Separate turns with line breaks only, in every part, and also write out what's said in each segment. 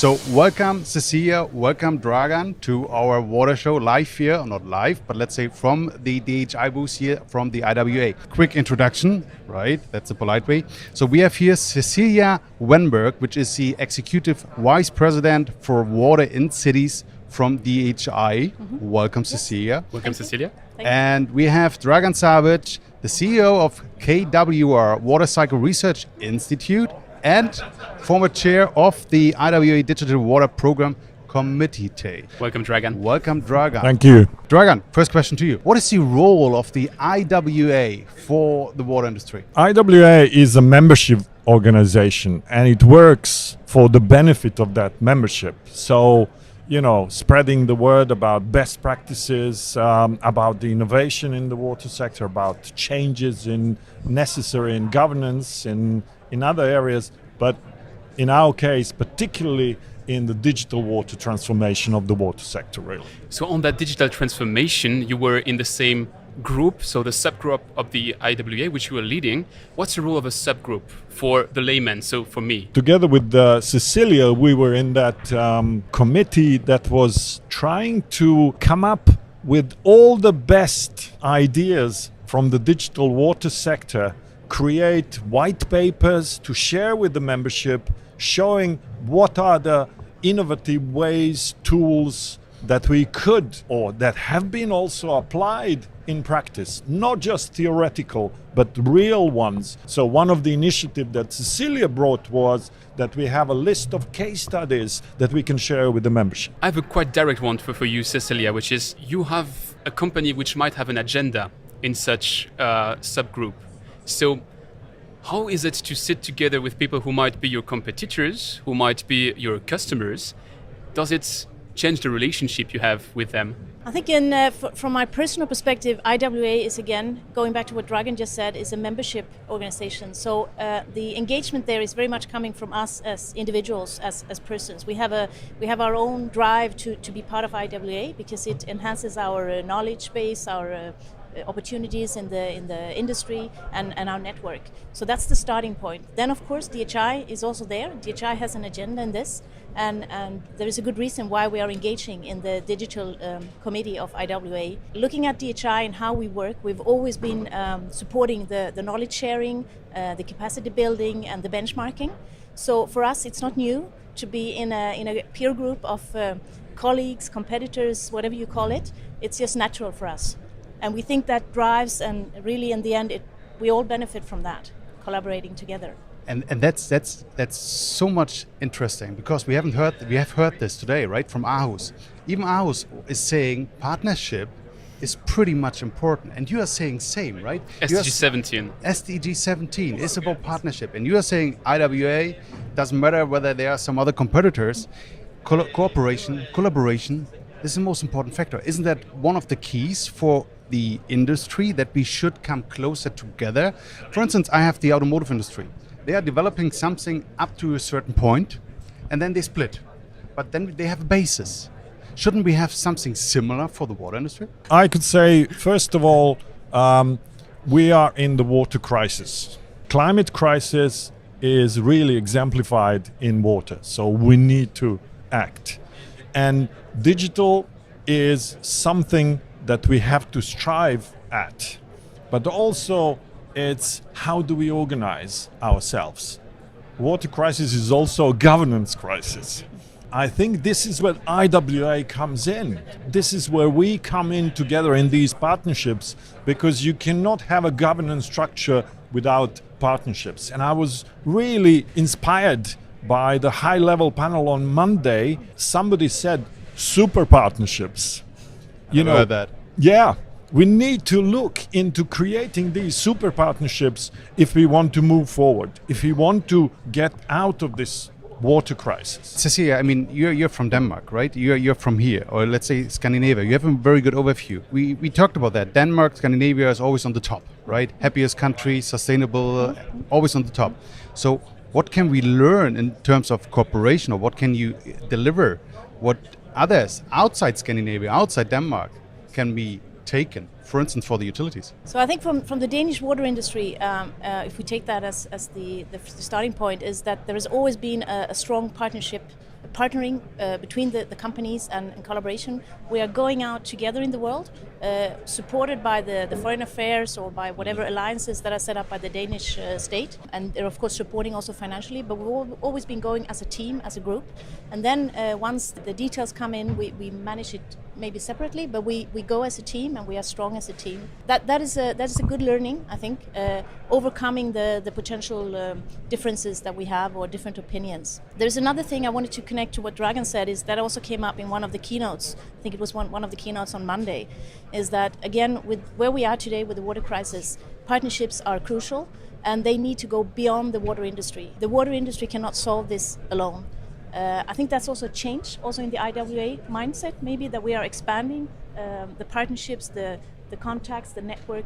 So welcome Cecilia, welcome Dragan to our water show live here, not live, but let's say from the DHI booth here from the IWA. Quick introduction, right? That's a polite way. So we have here Cecilia Wennberg, which is the Executive Vice President for Water in Cities from DHI. Welcome Cecilia.
Welcome Cecilia.
And we have Dragan Savic, the CEO of KWR, Water Cycle Research Institute, and former chair of the IWA Digital Water Program Committee.
Welcome, Dragan.
Welcome, Dragan.
Thank you.
Dragan, first question to you. What is the role of the IWA for the water industry?
IWA is a membership organization and it works for the benefit of that membership. So, spreading the word about best practices, about the innovation in the water sector, about changes necessary in governance, in other areas, but in our case, particularly in the digital water transformation of the water sector, really.
So on that digital transformation, you were in the same group, so the subgroup of the IWA, which you were leading. What's the role of a subgroup for the layman, so for me?
Together with Cecilia, we were in that committee that was trying to come up with all the best ideas from the digital water sector, create white papers to share with the membership, showing what are the innovative ways, tools that we could or that have been also applied in practice, not just theoretical, but real ones. So one of the initiatives that Cecilia brought was that we have a list of case studies that we can share with the membership.
I have a quite direct one for you, Cecilia, which is you have a company which might have an agenda in such a subgroup. So how is it to sit together with people who might be your competitors, who might be your customers? Does it change the relationship you have with them?
I think from my personal perspective, IWA is, again, going back to what Dragan just said, is a membership organization. So the engagement there is very much coming from us as individuals, as persons. We have our own drive to be part of IWA because it enhances our knowledge base, our opportunities in the industry and our network. So that's the starting point. Then of course DHI is also there. DHI has an agenda in this and there is a good reason why we are engaging in the digital committee of IWA. Looking at DHI and how we work, we've always been supporting the knowledge sharing, the capacity building and the benchmarking. So for us it's not new to be in a peer group of colleagues, competitors, whatever you call it. It's just natural for us. And we think that drives, and really in the end, we all benefit from that, collaborating together.
And that's so much interesting because we have heard this today, right, from Aarhus. Even Aarhus is saying partnership is pretty much important, and you are saying same, right?
SDG 17.
SDG 17 is about partnership, and you are saying IWA doesn't matter whether there are some other competitors. Cooperation, collaboration is the most important factor. Isn't that one of the keys for the industry, that we should come closer together? For instance, I have the automotive industry. They are developing something up to a certain point and then they split. But then they have a basis. Shouldn't we have something similar for the water industry?
I could say, first of all, we are in the water crisis. Climate crisis is really exemplified in water, so we need to act. And digital is something that we have to strive at, but also it's how do we organize ourselves. Water crisis is also a governance crisis. I think this is where IWA comes in. This is where we come in together in these partnerships, because you cannot have a governance structure without partnerships. And I was really inspired by the high-level panel on Monday. Somebody said super partnerships.
I've heard that.
Yeah, we need to look into creating these super partnerships if we want to move forward, if we want to get out of this water crisis.
Cecilia, I mean, you're from Denmark, right? You're from here, or let's say Scandinavia. You have a very good overview. We talked about that. Denmark, Scandinavia is always on the top, right? Happiest country, sustainable, always on the top. So what can we learn in terms of cooperation, or what can you deliver? What others outside Scandinavia, outside Denmark, can be taken, for instance, for the utilities?
So I think from the Danish water industry, if we take that as the starting point, is that there has always been a strong partnership partnering between the companies and collaboration. We are going out together in the world, supported by the foreign affairs or by whatever alliances that are set up by the Danish state. And they're of course supporting also financially, but we've always been going as a team, as a group. And then once the details come in, we manage it maybe separately, but we go as a team and we are strong as a team. That is a good learning, I think, overcoming the potential differences that we have or different opinions. There's another thing I wanted to connect to what Dragan said, is that also came up in one of the keynotes. I think it was one of the keynotes on Monday, is that again, with where we are today with the water crisis, partnerships are crucial and they need to go beyond the water industry. The water industry cannot solve this alone. I think that's also a change, also in the IWA mindset, maybe, that we are expanding the partnerships, the contacts, the network,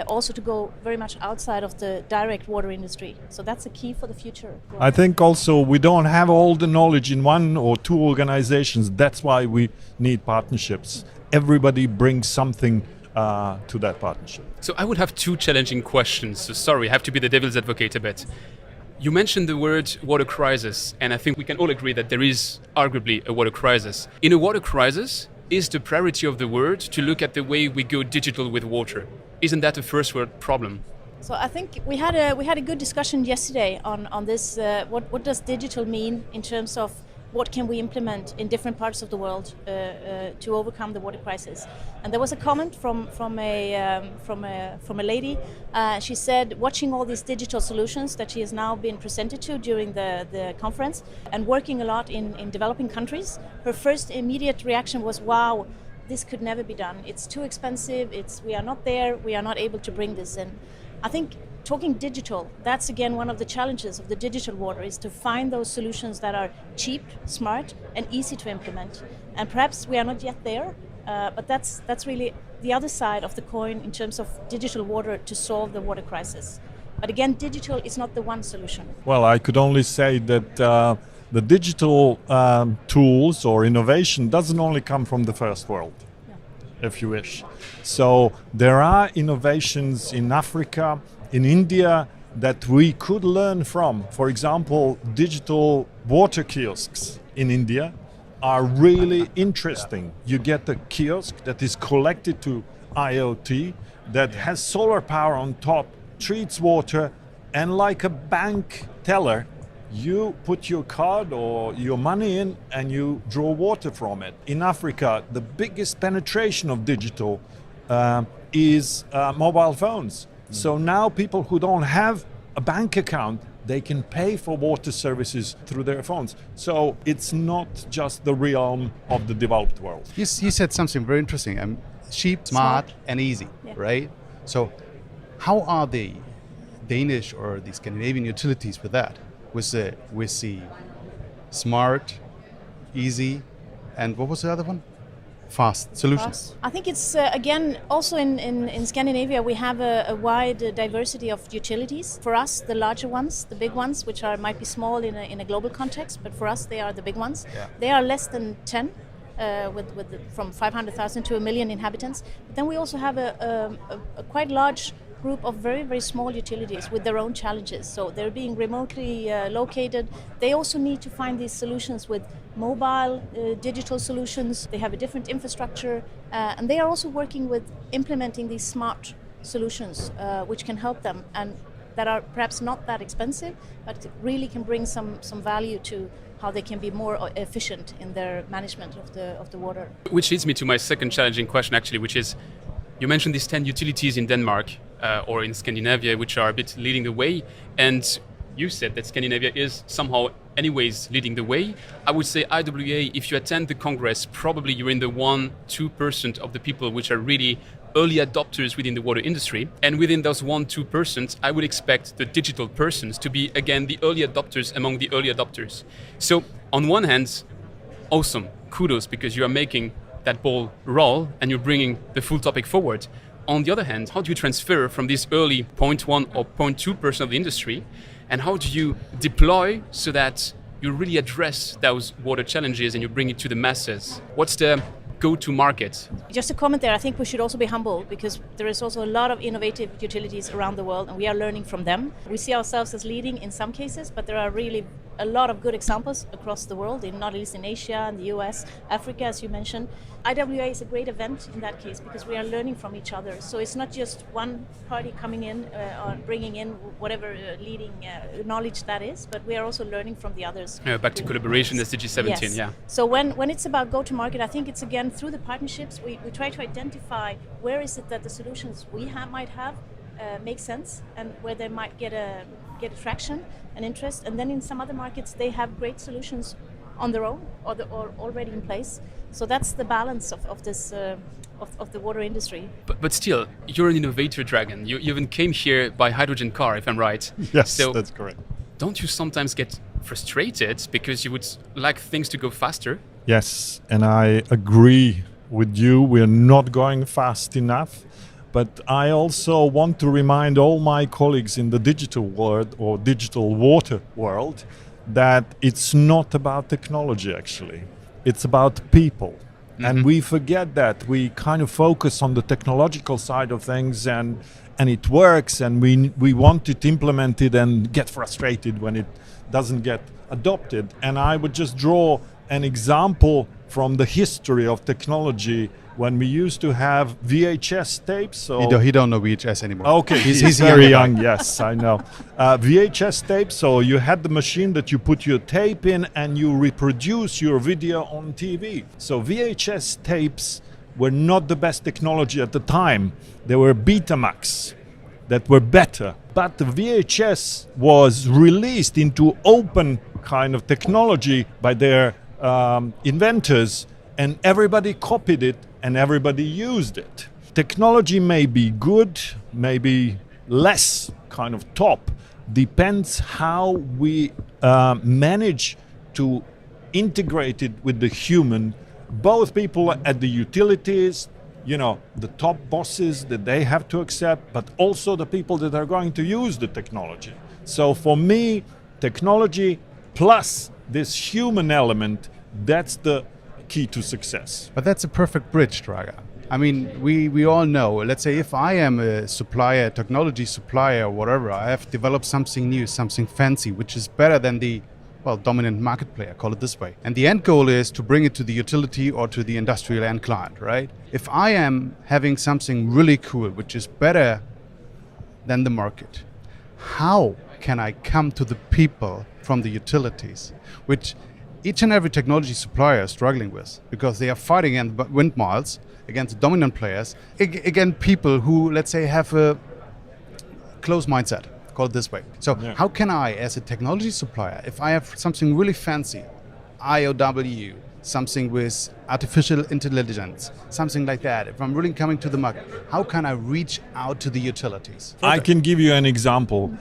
also to go very much outside of the direct water industry. So that's a key for the future.
I think also we don't have all the knowledge in one or two organizations. That's why we need partnerships. Everybody brings something to that partnership.
So I would have two challenging questions. So sorry, I have to be the devil's advocate a bit. You mentioned the word water crisis, and I think we can all agree that there is arguably a water crisis. In a water crisis, is the priority of the word to look at the way we go digital with water? Isn't that a first world problem?
So I think we had a good discussion yesterday on this. What does digital mean in terms of what can we implement in different parts of the world to overcome the water crisis? And there was a comment from a lady. She said, watching all these digital solutions that she has now been presented to during the conference and working a lot in developing countries, her first immediate reaction was, wow, this could never be done. It's too expensive. We are not there. We are not able to bring this in. I think talking digital, that's again one of the challenges of the digital water, is to find those solutions that are cheap, smart, and easy to implement. And perhaps we are not yet there, but that's really the other side of the coin in terms of digital water to solve the water crisis. But again, digital is not the one solution.
Well, I could only say that the digital tools or innovation doesn't only come from the first world, if you wish. So there are innovations in Africa, in India, that we could learn from. For example, digital water kiosks in India are really interesting. You get a kiosk that is connected to IoT, that has solar power on top, treats water, and like a bank teller, you put your card or your money in and you draw water from it. In Africa, the biggest penetration of digital is mobile phones. So now people who don't have a bank account, they can pay for water services through their phones. So it's not just the realm of the developed world.
He said something very interesting. Cheap, smart, and easy, right? So how are the Danish or the Scandinavian utilities with that? With the smart, easy, and what was the other one? Fast solutions.
I think it's again also in Scandinavia we have a wide diversity of utilities. For us, the larger ones, the big ones, which might be small in a global context, but for us they are the big ones. Yeah. They are less than 10, from 500,000 to 1 million inhabitants. But then we also have a quite large group of very, very small utilities with their own challenges. So they're being remotely located. They also need to find these solutions with mobile digital solutions. They have a different infrastructure, and they are also working with implementing these smart solutions which can help them and that are perhaps not that expensive, but really can bring some value to how they can be more efficient in their management of the water.
Which leads me to my second challenging question actually, which is, you mentioned these 10 utilities in Denmark or in Scandinavia, which are a bit leading the way. And you said that Scandinavia is somehow anyways leading the way. I would say IWA, if you attend the Congress, probably you're in the 1-2% of the people which are really early adopters within the water industry. And within those 1-2%, I would expect the digital persons to be, again, the early adopters among the early adopters. So on one hand, awesome, kudos, because you are making that ball roll and you're bringing the full topic forward. On the other hand, how do you transfer from this early 0.1 or 0.2% of the industry, and how do you deploy so that you really address those water challenges and you bring it to the masses? What's the go-to market?
Just a comment there, I think we should also be humble because there is also a lot of innovative utilities around the world and we are learning from them. We see ourselves as leading in some cases, but there are really a lot of good examples across the world, not least in Asia and the US, Africa, as you mentioned. IWA is a great event in that case because we are learning from each other. So it's not just one party coming in or bringing in whatever leading knowledge that is, but we are also learning from the others.
Back to collaboration, SDG 17,
yes.
yeah.
So when it's about go-to-market, I think it's again through the partnerships, we try to identify where is it that the solutions we might have make sense and where they might get traction and interest. And then in some other markets, they have great solutions on their own or already in place. So that's the balance of this of the water industry.
But still, you're an innovator, Dragan. You even came here by hydrogen car, if I'm right.
Yes,
so
that's correct.
Don't you sometimes get frustrated because you would like things to go faster?
Yes, and I agree with you. We're not going fast enough. But I also want to remind all my colleagues in the digital world or digital water world that it's not about technology, actually. It's about people. Mm-hmm. And we forget that. We kind of focus on the technological side of things and it works and we want it implemented and get frustrated when it doesn't get adopted. And I would just draw an example from the history of technology when we used to have VHS tapes. So
he don't know VHS anymore.
Okay, he's very young. Yes, I know. VHS tapes. So you had the machine that you put your tape in and you reproduce your video on TV. So VHS tapes were not the best technology at the time. They were Betamax that were better. But the VHS was released into open kind of technology by their inventors, and everybody copied it and everybody used it. Technology may be good, maybe less kind of top, depends how we manage to integrate it with the human, both people at the utilities, you know, the top bosses that they have to accept, but also the people that are going to use the technology. So for me, technology plus this human element, that's the key to success.
But that's a perfect bridge, Dragan. I mean, we all know, let's say if I am a supplier, technology supplier, or whatever, I have developed something new, something fancy, which is better than the, well, dominant market player, call it this way. And the end goal is to bring it to the utility or to the industrial end client, right? If I am having something really cool, which is better than the market, how can I come to the people from the utilities, which each and every technology supplier is struggling with, because they are fighting in windmills against the dominant players, again, people who, let's say, have a closed mindset, call it this way. So how can I, as a technology supplier, if I have something really fancy, IOW, something with artificial intelligence, something like that, if I'm really coming to the market, how can I reach out to the utilities?
I can give you an example.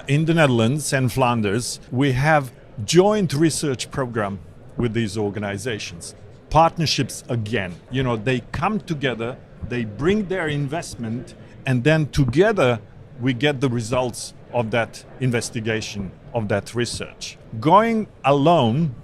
In the Netherlands and Flanders, we have joint research program with these organizations. Partnerships again. You know, they come together, they bring their investment, and then together we get the results of that investigation, of that research. Going alone,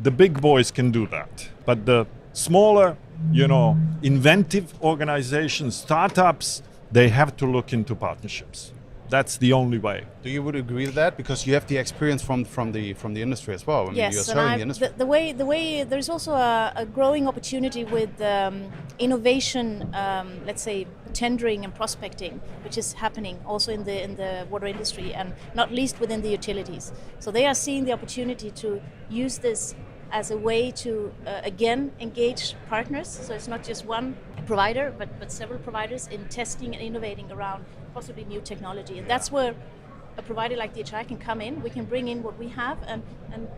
the big boys can do that. But the smaller, you know, inventive organizations, startups, they have to look into partnerships. That's the only way.
Do you would agree with that? Because you have the experience from the industry as well. I mean,
yes,
you're serving the industry.
The way there's also a growing opportunity with innovation, let's say tendering and prospecting, which is happening also in the water industry and not least within the utilities. So they are seeing the opportunity to use this as a way to again engage partners. So it's not just one provider, but several providers in testing and innovating around possibly new technology. And that's where a provider like DHI can come in. We can bring in what we have and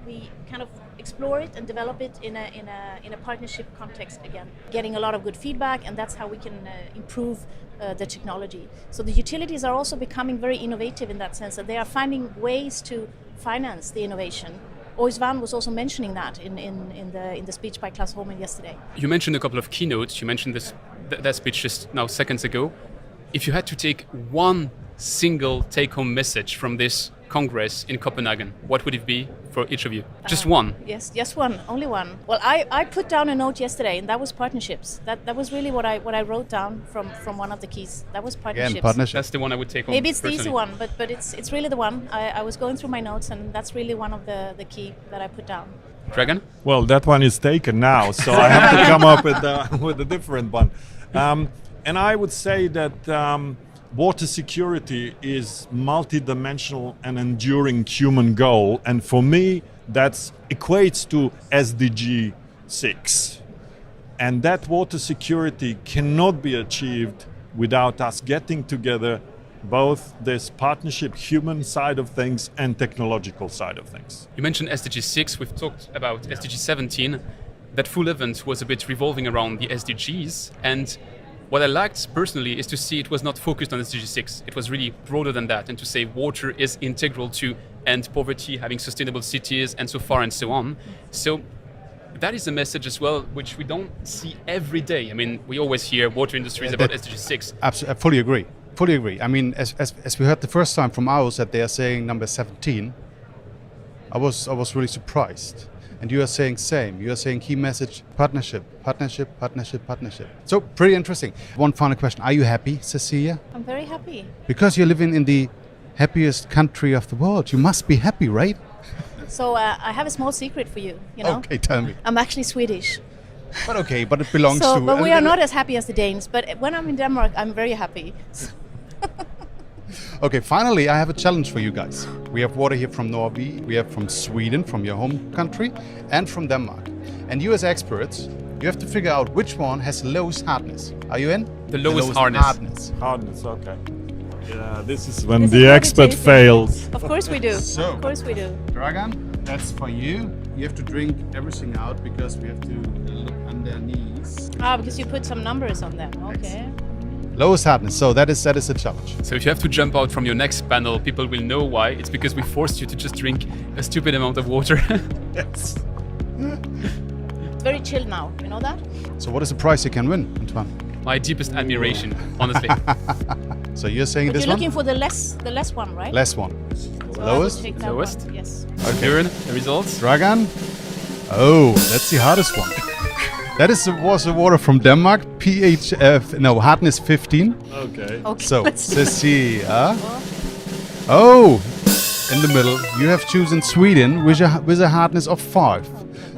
we kind of explore it and develop it in a partnership context again, getting a lot of good feedback, and that's how we can improve the technology. So the utilities are also becoming very innovative in that sense, and they are finding ways to finance the innovation. Oisvan was also mentioning that in the speech by Klaus Holmen yesterday.
You mentioned a couple of keynotes. You mentioned that speech just now seconds ago. If you had to take one single take-home message from this congress in Copenhagen, what would it be for each of you? Just one.
Yes, just one, only one. Well, I put down a note yesterday, and that was partnerships. That was really what I wrote down from one of the keys. That was partnerships.
Again, partnership.
That's the one I would take home.
Maybe it's the easy
personally.
one, but it's really the one. I was going through my notes, and that's really one of the key that I put down.
Dragan?
Well, that one is taken now, so I have to come up with a different one. And I would say that water security is multidimensional and enduring human goal, and for me, that equates to SDG 6. And that water security cannot be achieved without us getting together both this partnership human side of things and technological side of things.
You mentioned SDG 6, we've talked about SDG 17. That full event was a bit revolving around the SDGs, and what I liked personally is to see it was not focused on SDG 6. It was really broader than that, and to say water is integral to end poverty, having sustainable cities, and so far and so on. So that is a message as well, which we don't see every day. I mean, we always hear water industries about SDG 6.
Absolutely, I fully agree. Fully agree. I mean, as we heard the first time from ours that they are saying number 17, I was really surprised. And you are saying same. You are saying key message, partnership, partnership, partnership, partnership. So pretty interesting. One final question. Are you happy, Cecilia?
I'm very happy.
Because you're living in the happiest country of the world. You must be happy, right?
So I have a small secret for you. You know,
Okay, tell me.
I'm actually Swedish.
But okay, but it belongs
So,
to...
but we are not as happy as the Danes. But when I'm in Denmark, I'm very happy.
Okay, finally, I have a challenge for you guys. We have water here from Norway, we have from Sweden, from your home country, and from Denmark. And you as experts, you have to figure out which one has the lowest hardness. Are you in?
The lowest hardness.
Hardness, okay. Yeah, this is when
This is
the
what
expert
it is.
fails.
Of course we do.
So-
Of course we do.
Dragan, that's for you. You have to drink everything out because we have to look underneath.
Because you put some numbers on them. Okay.
Lowest hardness, so that is a challenge.
So if you have to jump out from your next panel, people will know why. It's because we forced you to just drink a stupid amount of water.
Yes.
It's very chill now. You know that?
So what is the prize you can win, Antoine?
My deepest admiration, honestly.
So you're saying
But
this
you're
one?
looking for the less one, right?
Less one.
So I will
lowest?
take that
Lowest?
one. Yes.
Björn, the results?
Dragan? Oh, that's the hardest one. That was the water from Denmark. Hardness 15.
Okay.
Okay.
So,
let's see.
Cecilia. Oh, in the middle. You have chosen Sweden with a hardness of 5.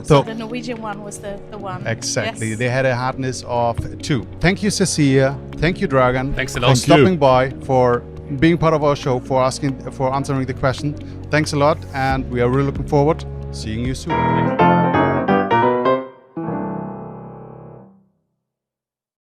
So the Norwegian one was the one.
Exactly.
Yes.
They had a hardness of 2. Thank you, Cecilia. Thank you, Dragan.
Thanks a
for
lot.
stopping by, for being part of our show, for answering the question. Thanks a lot, and we are really looking forward seeing you soon.